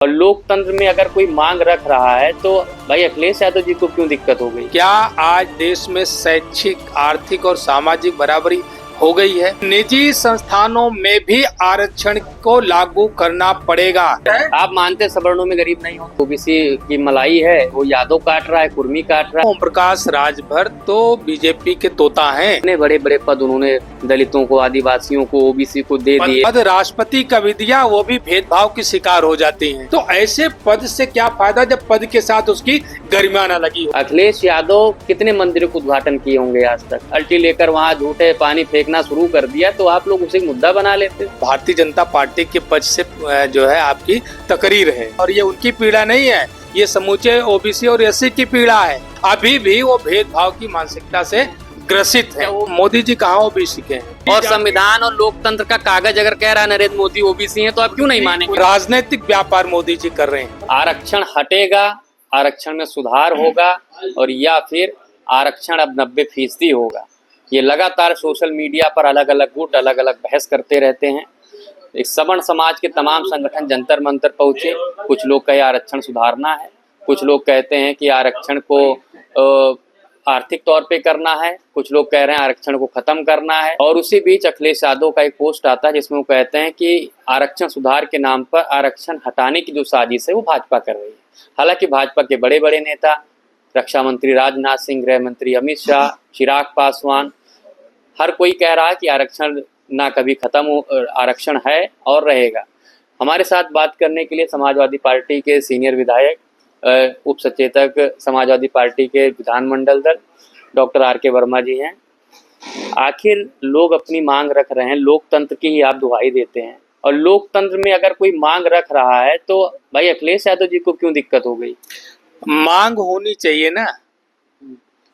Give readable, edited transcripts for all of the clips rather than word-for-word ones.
और लोकतंत्र में अगर कोई मांग रख रहा है तो भाई अखिलेश यादव जी को क्यों दिक्कत हो गई? क्या आज देश में शैक्षिक, आर्थिक और सामाजिक बराबरी हो गई है? निजी संस्थानों में भी आरक्षण को लागू करना पड़ेगा। आप मानते सवर्णों में गरीब नहीं हो? ओबीसी की मलाई है वो यादव काट रहा है, कुर्मी काट रहा है। ओम प्रकाश राजभर तो बीजेपी के तोता हैं। इतने बड़े बड़े पद उन्होंने दलितों को, आदिवासियों को, ओबीसी को दे दिए। पद राष्ट्रपति का भी दिया, वो भी भेदभाव की शिकार हो जाती हैं। तो ऐसे पद से क्या फायदा जब पद के साथ उसकी गरिमा न लगी हो। अखिलेश यादव कितने मंदिरों का उद्घाटन किए होंगे आज तक? अल्टी लेकर वहाँ झूठे पानी फेंकना शुरू कर दिया तो आप लोग उसे मुद्दा बना लेते। भारतीय जनता पार्टी के पक्ष से जो है आपकी तकरीर है, और ये उनकी पीड़ा नहीं है, ये समूचे ओबीसी और एससी की पीड़ा है। अभी भी वो भेदभाव की मानसिकता से ग्रसित है। वो मोदी जी कहाँ ओबीसी के हैं? और संविधान और लोकतंत्र का कागज अगर कह रहा है नरेंद्र मोदी ओबीसी है तो आप क्यों नहीं मानेंगे? राजनीतिक व्यापार मोदी जी कर रहे हैं। आरक्षण हटेगा, आरक्षण में सुधार होगा और या फिर आरक्षण अब 90% होगा। ये लगातार सोशल मीडिया पर अलग अलग गुट अलग अलग बहस करते रहते हैं। एक सवर्ण समाज के तमाम संगठन जंतर मंतर पहुंचे। कुछ लोग कहे आरक्षण सुधारना है, कुछ लोग कहते हैं कि आरक्षण को आर्थिक तौर पे करना है, कुछ लोग कह रहे हैं आरक्षण को खत्म करना है। और उसी बीच अखिलेश यादव का एक पोस्ट आता है जिसमें वो कहते हैं कि आरक्षण सुधार के नाम पर आरक्षण हटाने की जो साजिश है वो भाजपा कर रही है। हालांकि भाजपा के बड़े बड़े नेता, रक्षा मंत्री राजनाथ सिंह, गृह मंत्री अमित शाह, चिराग पासवान, हर कोई कह रहा है कि आरक्षण ना कभी खत्म हो, आरक्षण है और रहेगा। हमारे साथ बात करने के लिए समाजवादी पार्टी के सीनियर विधायक, उप सचेतक समाजवादी पार्टी के विधानमंडल दल डॉक्टर आर.के. वर्मा जी हैं। आखिर लोग अपनी मांग रख रहे हैं, लोकतंत्र की ही आप दुहाई देते हैं, और लोकतंत्र में अगर कोई मांग रख रहा है तो भाई अखिलेश यादव जी को क्यों दिक्कत हो गई? मांग होनी चाहिए ना।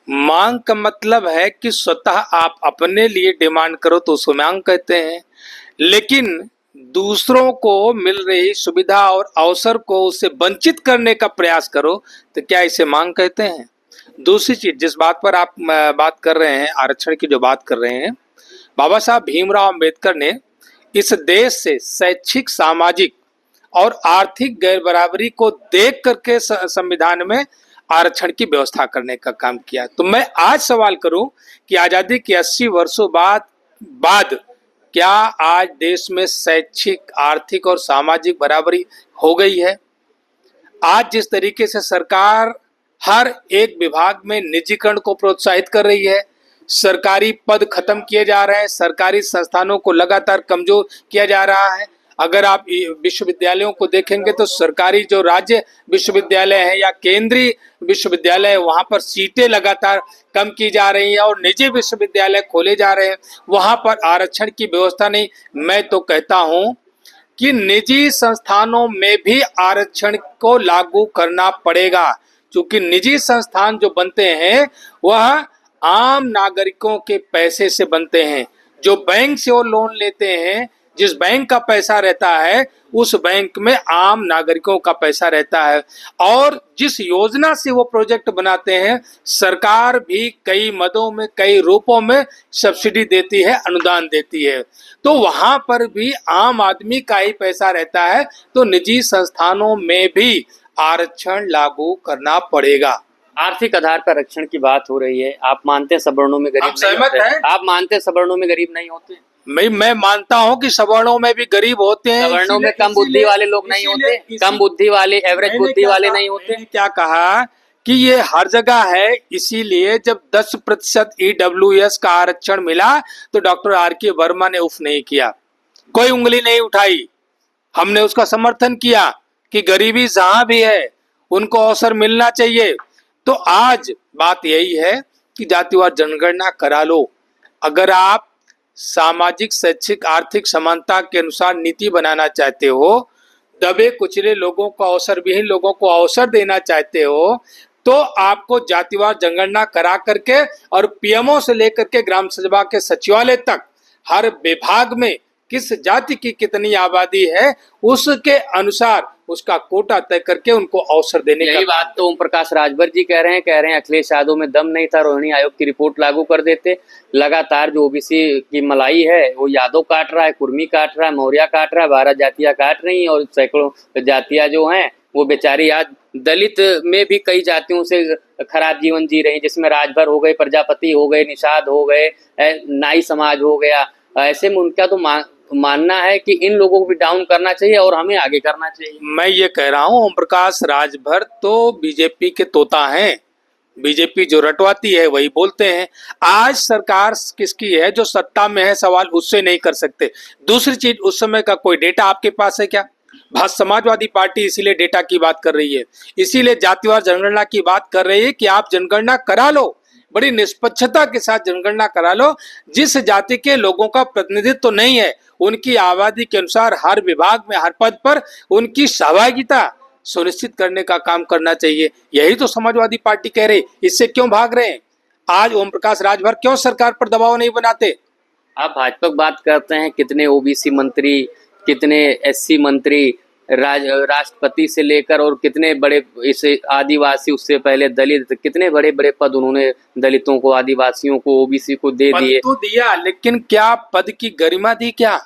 मांग का मतलब है कि स्वतः आप अपने लिए डिमांड करो तो उसको मांग कहते हैं, लेकिन दूसरों को मिल रही सुविधा और अवसर को उससे वंचित करने का प्रयास करो तो क्या इसे मांग कहते हैं? दूसरी चीज, जिस बात पर आप बात कर रहे हैं, आरक्षण की जो बात कर रहे हैं, बाबा साहब भीमराव अंबेडकर ने इस देश से शैक्षिक, सामाजिक और आर्थिक गैर बराबरी को देख करके संविधान में आरक्षण की व्यवस्था करने का काम किया। तो मैं आज सवाल करूं कि आजादी के 80 वर्षों बाद क्या आज देश में शैक्षिक, आर्थिक और सामाजिक बराबरी हो गई है? आज जिस तरीके से सरकार हर एक विभाग में निजीकरण को प्रोत्साहित कर रही है, सरकारी पद खत्म किए जा रहे हैं, सरकारी संस्थानों को लगातार कमजोर किया जा रहा है। अगर आप विश्वविद्यालयों को देखेंगे तो सरकारी जो राज्य विश्वविद्यालय है या केंद्रीय विश्वविद्यालय है, वहां पर सीटें लगातार कम की जा रही हैं और निजी विश्वविद्यालय खोले जा रहे हैं, वहां पर आरक्षण की व्यवस्था नहीं। मैं तो कहता हूं कि निजी संस्थानों में भी आरक्षण को लागू करना पड़ेगा, क्योंकि निजी संस्थान जो बनते हैं वह आम नागरिकों के पैसे से बनते हैं। जो बैंक से वो लोन लेते हैं, जिस बैंक का पैसा रहता है उस बैंक में आम नागरिकों का पैसा रहता है, और जिस योजना से वो प्रोजेक्ट बनाते हैं सरकार भी कई मदों में, कई रूपों में सब्सिडी देती है, अनुदान देती है। तो वहां पर भी आम आदमी का ही पैसा रहता है। तो निजी संस्थानों में भी आरक्षण लागू करना पड़ेगा। आर्थिक आधार पर आरक्षण की बात हो रही है। आप मानते हैं सवर्णों में गरीब नहीं होते? आप मानते हैं सवर्णों में गरीब नहीं होते? मैं मानता हूं कि सवर्णों में भी गरीब होते हैं। सवर्णों में कम बुद्धि वाले लोग नहीं होते? कम बुद्धि वाले, एवरेज बुद्धि वाले नहीं होते? क्या कहा कि ये हर जगह है, इसीलिए जब 10% EWS का आरक्षण मिला तो डॉक्टर आर.के. वर्मा ने उफ नहीं किया, कोई उंगली नहीं उठाई। हमने उसका समर्थन किया कि गरीबी जहां भी है उनको अवसर मिलना चाहिए। तो आज बात यही है कि जातिवार जनगणना करा लो। अगर आप सामाजिक, शैक्षिक, आर्थिक समानता के अनुसार नीति बनाना चाहते हो, दबे कुचले लोगों को, अवसर विहीन लोगों को अवसर देना चाहते हो, तो आपको जातिवार जनगणना करा करके और पीएमओ से लेकर के ग्राम सभा के सचिवालय तक हर विभाग में किस जाति की कितनी आबादी है उसके अनुसार उसका कोटा तय करके उनको अवसर देने यही का। बात तो ओम प्रकाश राजभर जी कह रहे हैं अखिलेश यादव में दम नहीं था, रोहिणी आयोग की रिपोर्ट लागू कर देते। लगातार जो ओबीसी की मलाई है वो यादव काट रहा है, कुर्मी काट रहा है, मौर्य काट रहा है, 12 जातियां काट रही हैं और सैकड़ों जातियां जो हैं वो बेचारी आज दलित में भी कई जातियों से खराब जीवन जी रही, जिसमें राजभर हो गए, प्रजापति हो गए, निषाद हो गए, नाई समाज हो गया। ऐसे में उनका तो मानना है कि इन लोगों को भी डाउन करना चाहिए और हमें आगे करना चाहिए। मैं ये कह रहा हूँ ओम प्रकाश राजभर तो बीजेपी के तोता हैं, बीजेपी जो रटवाती है वही बोलते हैं। आज सरकार किसकी है, जो सत्ता में है, सवाल उससे नहीं कर सकते। दूसरी चीज, उस समय का कोई डेटा आपके पास है क्या? समाजवादी पार्टी इसीलिए डेटा की बात कर रही है, इसीलिए जातिवार जनगणना की बात कर रही है कि आप जनगणना करा लो, बड़ी निष्पक्षता के साथ जनगणना करा लो। जिस जाति के लोगों का प्रतिनिधित्व तो नहीं है उनकी आबादी के अनुसार हर विभाग में हर पद पर उनकी सहभागिता सुनिश्चित करने का काम करना चाहिए। यही तो समाजवादी पार्टी कह रही, इससे क्यों भाग रहे हैं? आज ओम प्रकाश राजभर क्यों सरकार पर दबाव नहीं बनाते? आप भाजपा की बात करते हैं, कितने ओबीसी मंत्री, कितने एससी मंत्री, राष्ट्रपति से लेकर और कितने बड़े इस आदिवासी, उससे पहले दलित, कितने बड़े बड़े पद उन्होंने दलितों को, आदिवासियों को, ओबीसी को दे दिए। पद तो दिया, लेकिन क्या पद की गरिमा दी? क्या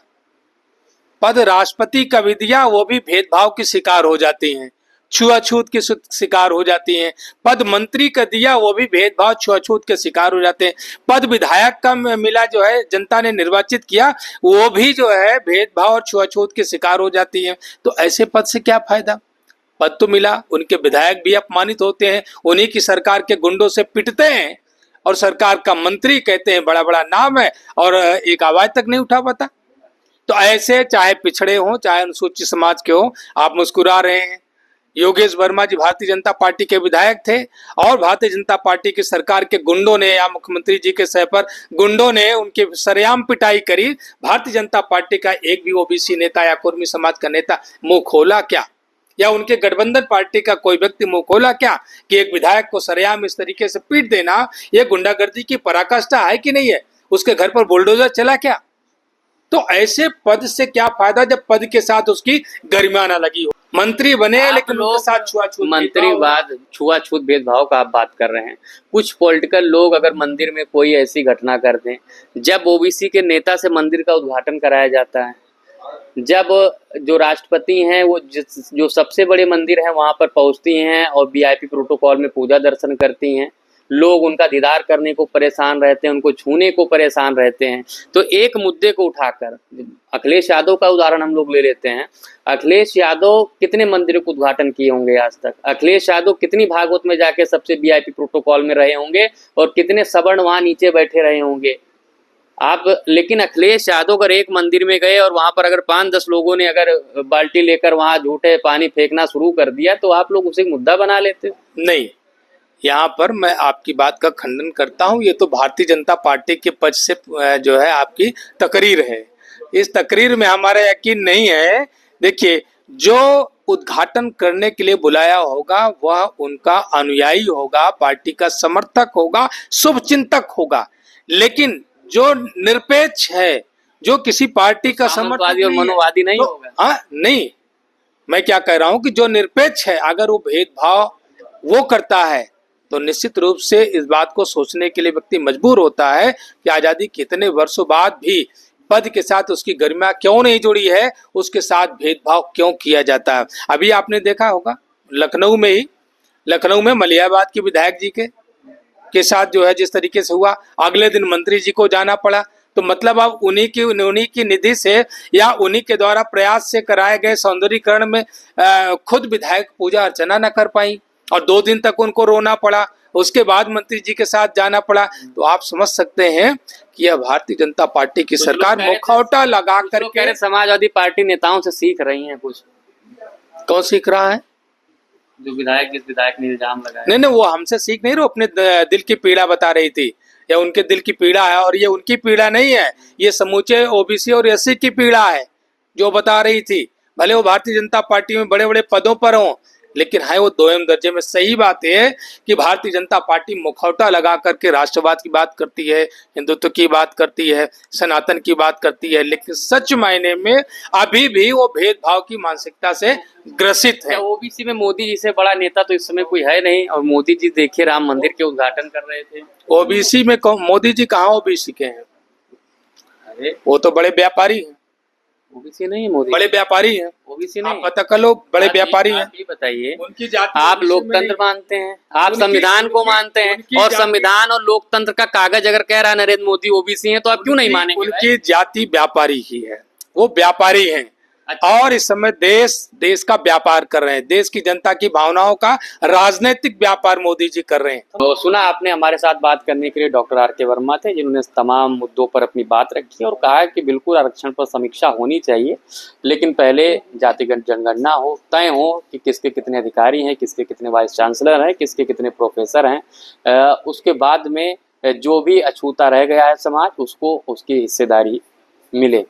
पद राष्ट्रपति का भी दिया, वो भी भेदभाव की शिकार हो जाती हैं, छुआछूत की शिकार हो जाती हैं। पद मंत्री का दिया, वो भी भेदभाव छुआछूत के शिकार हो जाते हैं। पद विधायक का मिला, जो है जनता ने निर्वाचित किया, वो भी जो है भेदभाव और छुआछूत के शिकार हो जाती है। तो ऐसे पद से क्या फायदा? पद तो मिला, उनके विधायक भी अपमानित होते हैं, उन्हीं की सरकार के गुंडों से पिटते हैं और सरकार का मंत्री कहते हैं बड़ा बड़ा नाम है और एक आवाज तक नहीं उठा पाता। तो ऐसे चाहे पिछड़े हों चाहे अनुसूचित समाज के हों, आप मुस्कुरा रहे हैं। योगेश वर्मा जी भारतीय जनता पार्टी के विधायक थे और भारतीय जनता पार्टी की सरकार के गुंडों ने या मुख्यमंत्री जी के सह पर गुंडों ने उनके सरेआम पिटाई करी। भारतीय जनता पार्टी का एक भी ओबीसी नेता या कुर्मी समाज का नेता मुंह खोला क्या? या उनके गठबंधन पार्टी का कोई व्यक्ति मुंह खोला क्या कि एक विधायक को सरेआम इस तरीके से पीट देना यह गुंडागर्दी की पराकाष्ठा है कि नहीं है? उसके घर पर बुलडोजर चला क्या? तो ऐसे पद से क्या फायदा जब पद के साथ उसकी गरिमा ना लगी हो? मंत्री बने लेकिन उनके साथ छुआछूत, मंत्रीवाद, छुआछूत भेदभाव का आप बात कर रहे हैं। कुछ पॉलिटिकल लोग अगर मंदिर में कोई ऐसी घटना कर दें, जब ओबीसी के नेता से मंदिर का उद्घाटन कराया जाता है, जब जो राष्ट्रपति हैं वो जो सबसे बड़े मंदिर हैं वहां पर पहुंचती हैं और वीआईपी प्रोटोकॉल में पूजा दर्शन करती हैं, लोग उनका दीदार करने को परेशान रहते हैं, उनको छूने को परेशान रहते हैं। तो एक मुद्दे को उठाकर अखिलेश यादव का उदाहरण हम लोग ले लेते हैं। अखिलेश यादव कितने मंदिरों को उद्घाटन किए होंगे आज तक? अखिलेश यादव कितनी भागवत में जाके सबसे वीआईपी प्रोटोकॉल में रहे होंगे और कितने सवर्ण वहां नीचे बैठे रहे होंगे आप? लेकिन अखिलेश यादव अगर एक मंदिर में गए और वहां पर अगर 5-10 लोगों ने अगर बाल्टी लेकर वहां झूठे पानी फेंकना शुरू कर दिया तो आप लोग उसे मुद्दा बना लेते हो। नहीं, यहाँ पर मैं आपकी बात का खंडन करता हूँ। ये तो भारतीय जनता पार्टी के पक्ष से जो है आपकी तकरीर है, इस तकरीर में हमारा यकीन नहीं है। देखिए, जो उद्घाटन करने के लिए बुलाया होगा वह उनका अनुयायी होगा, पार्टी का समर्थक होगा, शुभचिंतक होगा। लेकिन जो निरपेक्ष है, जो किसी पार्टी का समर्थक और मनोवादी नहीं होगा। हाँ, नहीं, मैं क्या कह रहा हूँ कि जो निरपेक्ष है, अगर वो भेदभाव वो करता है तो निश्चित रूप से इस बात को सोचने के लिए व्यक्ति मजबूर होता है कि आजादी कितने वर्षों बाद भी पद के साथ उसकी गरिमा क्यों नहीं जुड़ी है, उसके साथ भेदभाव क्यों किया जाता है। अभी आपने देखा होगा लखनऊ में मलियाबाद के विधायक जी के साथ जो है जिस तरीके से हुआ, अगले दिन मंत्री जी को जाना पड़ा। तो मतलब अब उन्हीं की निधि से या उन्हीं के द्वारा प्रयास से कराए गए सौंदर्यीकरण में खुद विधायक पूजा अर्चना न कर पाई और 2 दिन तक उनको रोना पड़ा, उसके बाद मंत्री जी के साथ जाना पड़ा। तो आप समझ सकते हैं कि यह भारतीय जनता पार्टी की सरकार मुखौटा लगा करके समाजवादी पार्टी नेताओं से सीख रही है। कुछ कौन सीख रहा है? जो जिस विधायक ने इल्जाम लगाया। नहीं, वो हमसे सीख नहीं रहे, अपने दिल की पीड़ा बता रही थी, या उनके दिल की पीड़ा है। और ये उनकी पीड़ा नहीं है, ये समूचे ओबीसी और एससी की पीड़ा है जो बता रही थी। भले वो भारतीय जनता पार्टी में बड़े बड़े पदों पर हों, लेकिन है वो दोयम दर्जे में। सही बात है कि भारतीय जनता पार्टी मुखौटा लगा करके राष्ट्रवाद की बात करती है, हिंदुत्व की बात करती है, सनातन की बात करती है, लेकिन सच मायने में अभी भी वो भेदभाव की मानसिकता से ग्रसित है। ओबीसी में मोदी जी से बड़ा नेता तो इस समय कोई है नहीं, और मोदी जी देखिए राम मंदिर के उद्घाटन कर रहे थे। ओबीसी में मोदी जी कहाँ ओबीसी के हैं? अरे वो तो बड़े व्यापारी हैं, ओबीसी नहीं है मोदी, बड़े व्यापारी हैं। ओबीसी आप नहीं। पता कर लो, बड़े व्यापारी हैं। आप ये बताइए, उनकी जाति आप OBC में लोकतंत्र नहीं। मानते हैं, आप उनकी- संविधान को उनकी- मानते हैं, उनकी और जाति- संविधान और लोकतंत्र का कागज अगर कह रहा है नरेंद्र मोदी ओबीसी है, तो आप क्यों नहीं मानेंगे? उनकी जाति व्यापारी ही है, वो व्यापारी हैं। अच्छा। और इस समय देश का व्यापार कर रहे हैं, देश की जनता की भावनाओं का राजनीतिक व्यापार मोदी जी कर रहे हैं। तो सुना आपने, हमारे साथ बात करने के लिए डॉक्टर आर.के. वर्मा थे, जिन्होंने तमाम मुद्दों पर अपनी बात रखी और कहा कि बिल्कुल आरक्षण पर समीक्षा होनी चाहिए, लेकिन पहले जातिगत जनगणना हो, तय हो कि किसके कितने अधिकारी हैं, किसके कितने वाइस चांसलर हैं, किसके कितने प्रोफेसर हैं। उसके बाद में जो भी अछूता रह गया है समाज, उसको उसकी हिस्सेदारी मिले।